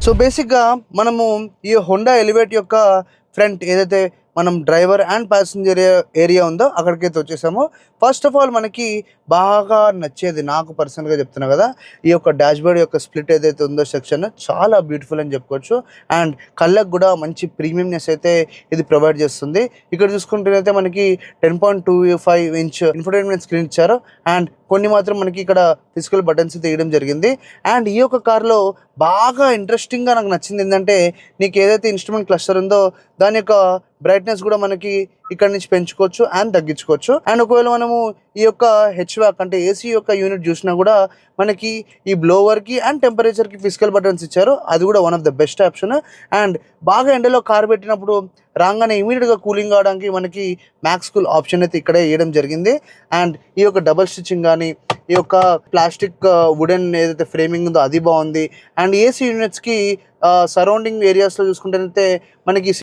So బేసిక్‌గా మనము ఈ హోండా ఎలివేట్ యొక్క ఫ్రంట్ ఏదైతే మనం డ్రైవర్ అండ్ ప్యాసింజర్ ఏరియా ఉందో అక్కడికైతే వచ్చేసాము. ఫస్ట్ ఆఫ్ ఆల్ మనకి బాగా నచ్చేది నాకు పర్సనల్‌గా చెప్తున్నా కదా! ఈ యొక్క డాష్‌బోర్డ్ యొక్క స్ప్లిట్ ఏదైతే ఉందో సెక్షన్ చాలా బ్యూటిఫుల్ అని చెప్పుకోవచ్చు. అండ్ కళ్ళకి కూడా మంచి ప్రీమియంనెస్ అయితే ఇది ప్రొవైడ్ చేస్తుంది. ఇక్కడ చూసుకుంటేనైతే మనకి 10.25 ఇంచ్ ఇన్ఫోటైన్మెంట్ స్క్రీన్ ఇచ్చారు. అండ్ కొన్ని మాత్రం మనకి ఇక్కడ ఫిజికల్ బటన్స్ అయితే ఇయడం జరిగింది. అండ్ ఈ యొక్క కార్‌లో బాగా ఇంట్రెస్టింగ్‌గా నాకు నచ్చింది ఏందంటే, నీకు ఏదైతే ఇన్‌స్ట్రుమెంట్ క్లస్టర్ ఉందో దాని యొక్క బ్రైట్‌నెస్ కూడా మనకి ఇక్కడ నుంచి పెంచుకోవచ్చు అండ్ తగ్గించుకోవచ్చు. అండ్ ఒకవేళ మనము ఈ యొక్క హెచ్‌వాక్ అంటే ఏసీ యొక్క యూనిట్ చూసినా కూడా మనకి ఈ బ్లోవర్‌కి అండ్ టెంపరేచర్‌కి ఫిజికల్ బటన్స్ ఇచ్చారు. అది కూడా one of the best option. And బాగా ఎండలో కారు పెట్టినప్పుడు రాంగానే ఇమ్మీడియట్‌గా కూలింగ్ కావడానికి మనకి మ్యాక్స్ కూల్ ఆప్షన్ అయితే ఇక్కడే ఇయడం జరిగింది. అండ్ ఈ యొక్క డబుల్ స్టిచ్చింగ్ గానీ, ఈ యొక్క ప్లాస్టిక్ వుడెన్ ఏదైతే ఫ్రేమింగ్ ఉందో అది బాగుంది. అండ్ ఏసీ యూనిట్స్‌కి సరౌండింగ్ ఏరియాస్‌లో చూసుకుంటేనైతే మనకి